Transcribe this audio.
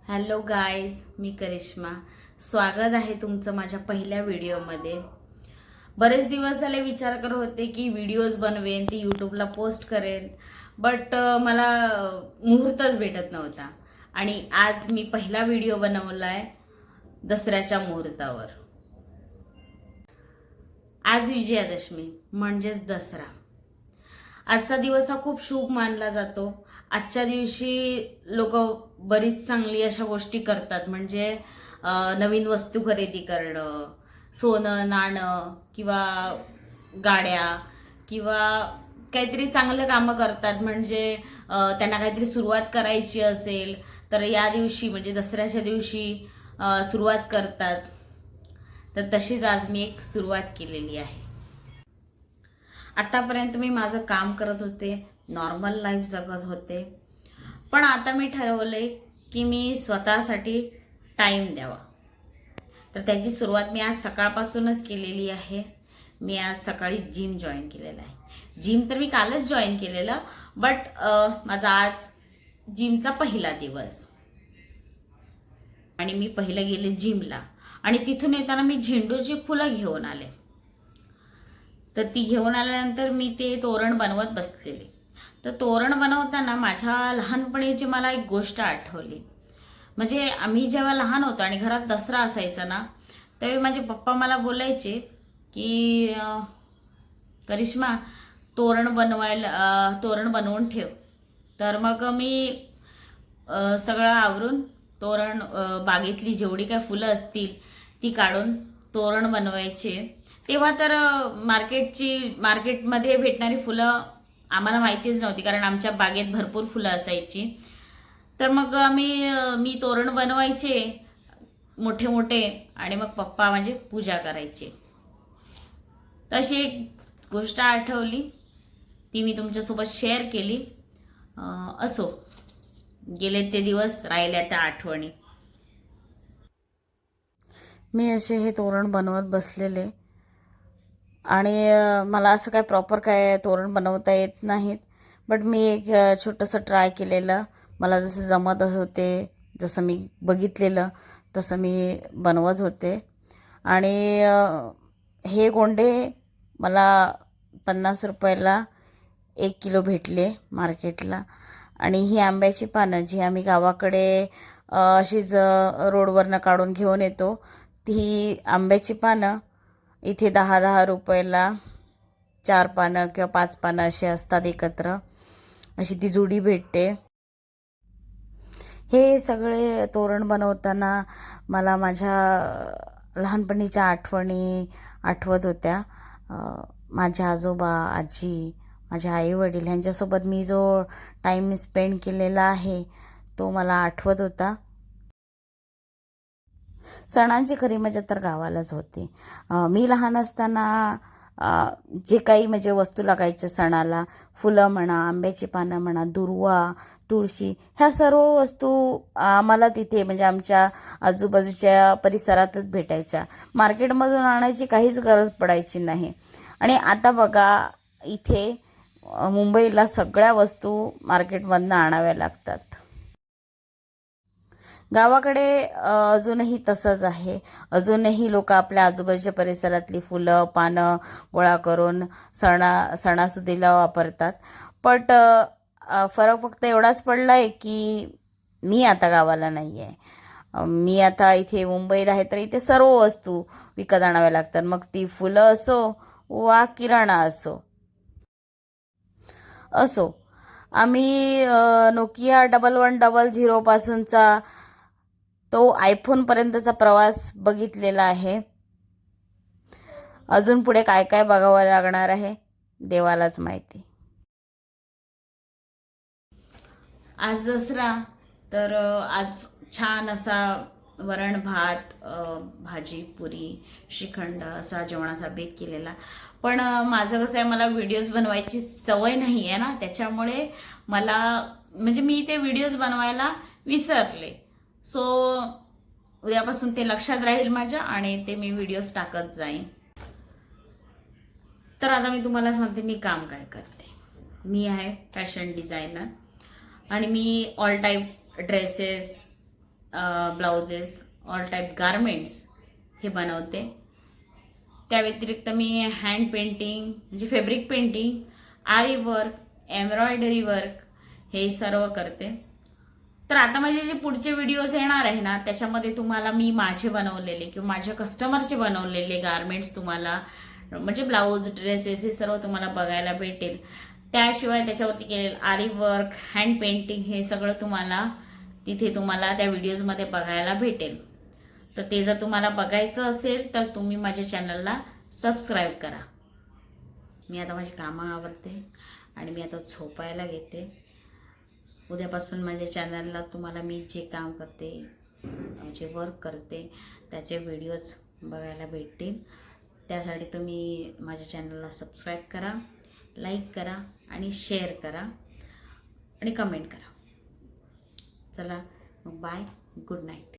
Hello guys, मी करिश्मा. स्वागत आहे तुमचं माझ्या पहिल्या व्हिडिओमध्ये. बरेच दिवस झाले विचार करत होते की व्हिडिओज बनवेन, ती यूट्यूबला पोस्ट करेन, बट मला मुहूर्तच भेटत नव्हता. आणि आज मी पहिला व्हिडिओ बनवलाय दसऱ्याच्या मुहूर्तावर. आज विजयादशमी म्हणजेच दसरा. आजचा दिवस हा खूप शुभ मानला जातो. आजच्या दिवशी लोक बरीच चांगली अशा गोष्टी करतात, म्हणजे नवीन वस्तू खरेदी करणं, सोनं नाणं किंवा गाड्या किंवा काहीतरी चांगलं कामं करतात. म्हणजे त्यांना काहीतरी सुरुवात करायची असेल तर या दिवशी म्हणजे दसऱ्याच्या दिवशी सुरुवात करतात. तर तशीच आज मी एक सुरुवात केलेली आहे. आतापर्यंत मी माझं काम करत होते, नॉर्मल लाईफ जगत होते, पण आता मी ठरवले की मी स्वतःसाठी टाईम द्यावा. तर त्याची सुरुवात मी आज सकाळपासूनच केलेली आहे. मी आज सकाळी जिम जॉईन केलेलं आहे. जिम तर मी कालच जॉईन केलेलं, बट माझा आज जिमचा पहिला दिवस. आणि मी पहिलं गेले जिमला आणि तिथून येताना मी झेंडूची फुलं घेऊन आले. तर ती घेऊन आल्यानंतर मी ते तोरण बनवत बसलेले. तर तोरण बनवताना माझ्या लहानपणीची मला एक गोष्ट आठवली. म्हणजे आम्ही जेव्हा लहान होतो आणि घरात दसरा असायचा ना, त्यावेळी माझे पप्पा मला बोलायचे की करिश्मा, तोरण बनवून ठेव. तर मग मी सगळं आवरून तोरण, बागेतली जेवढी काय फुलं असतील ती काढून तोरण बनवायचे. तेव्हा तर मार्केटमध्ये भेटणारी फुलं आम्हाला माहितीच नव्हती, कारण आमच्या बागेत भरपूर फुलं असायची. तर मग मी तोरण बनवायचे मोठे मोठे आणि मग पप्पा माझे पूजा करायचे. तशी एक गोष्ट आठवली, ती मी तुमच्यासोबत शेअर केली. असो, गेले ते दिवस, राहिल्या त्या आठवणी. मी असे हे तोरण बनवत बसलेले आणि मला असं काय प्रॉपर काय तोरण बनवता येत नाहीत, बट मी एक छोटंसं ट्राय केलेलं. मला जसं जमत होते, जसं मी बघितलेलं तसं मी बनवत होते. आणि हे गोंडे मला 50 रुपयाला 1 किलो भेटले मार्केटला. आणि ही आंब्याची पानं जी आम्ही गावाकडे अशीच रोडवरनं काढून घेऊन येतो, ती आंब्याची पानं इथे 10-10 रुपयाला 4 पानं किंवा 5 पानं असे असतात एकत्र, अशी ती जुडी भेटते. हे सगळे तोरण बनवताना मला माझ्या लहानपणीच्या आठवणी आठवत होत्या. माझ्या आजोबा, आजी, माझे आईवडील ह्यांच्यासोबत मी जो टाईम स्पेंड केलेला आहे तो मला आठवत होता. सणांची खरी मजा तर गावालाच होती. मी लहान असताना जे काही म्हणजे वस्तू लागायच्या सणाला, फुलं म्हणा, आंब्याची पानं म्हणा, दुर्वा, तुळशी, ह्या सर्व वस्तू आम्हाला तिथे म्हणजे आमच्या आजूबाजूच्या परिसरातच भेटायच्या. मार्केटमधून आणायची काहीच गरज पडायची नाही. आणि आता बघा, इथे मुंबईला सगळ्या वस्तू मार्केटमधून आणाव्या लागतात. गावाकडे अजूनही तसंच आहे. अजूनही लोक आपल्या आजूबाजूच्या परिसरातली फुलं पानं गोळा करून सणासुदीला वापरतात. बट फरक फक्त एवढाच पडला आहे की मी आता गावाला नाही आहे. मी आता इथे मुंबईत आहे, तर इथे सर्व वस्तू विकत आणाव्या लागतात. मग ती फुलं असो वा किराणा असो. आम्ही नोकिया 1100 पासूनचा तो आयफोनपर्यंतचा प्रवास बघितलेला आहे. अजून पुढे काय काय बघावं लागणार आहे देवालाच माहिती. आज दसरा, तर आज छान असा वरण भात, भाजी पुरी, श्रीखंड असा जेवणाचा बेत केलेला. पण माझं कसं आहे, मला व्हिडिओज बनवायची सवय नाही आहे ना, त्याच्यामुळे मला म्हणजे मी ते व्हिडिओज बनवायला विसरले. सो उद्यापासून ते लक्षात राहील माझ्या आणि ते मी व्हिडिओज टाकत जाईन. तर आता मी तुम्हाला सांगते मी काम काय करते. मी आहे फॅशन डिझायनर आणि मी all type dresses, blouses, all type garments हे बनवते. त्या व्यतिरिक्त मी हँड पेंटिंग म्हणजे fabric painting, aari work, embroidery work हे सर्व करते. तर आता माझे जे पुढचे व्हिडिओज येणार आहे ना, त्याच्यामध्ये तुम्हाला मी माझे बनवलेले किंवा माझ्या कस्टमरचे बनवलेले गारमेंट्स तुम्हाला म्हणजे ब्लाऊज, ड्रेसेस हे सर्व तुम्हाला बघायला भेटेल. त्याशिवाय त्याच्यावरती केलेलं आरी वर्क, हँड पेंटिंग हे सगळं तुम्हाला त्या व्हिडिओजमध्ये बघायला भेटेल. तर ते जर तुम्हाला बघायचं असेल तर तुम्ही माझ्या चॅनलला सबस्क्राईब करा. मी आता माझी कामं आवरते आणि मी आता झोपायला घेते. उद्यापासून माझ्या चॅनलला तुम्हाला मी जे काम करते, जे वर्क करते त्याचे व्हिडिओज बघायला भेटतील. त्यासाठी तुम्ही माझ्या चॅनलला सबस्क्राईब करा, लाईक करा आणि शेअर करा आणि कमेंट करा. चला मग बाय, गुड नाईट.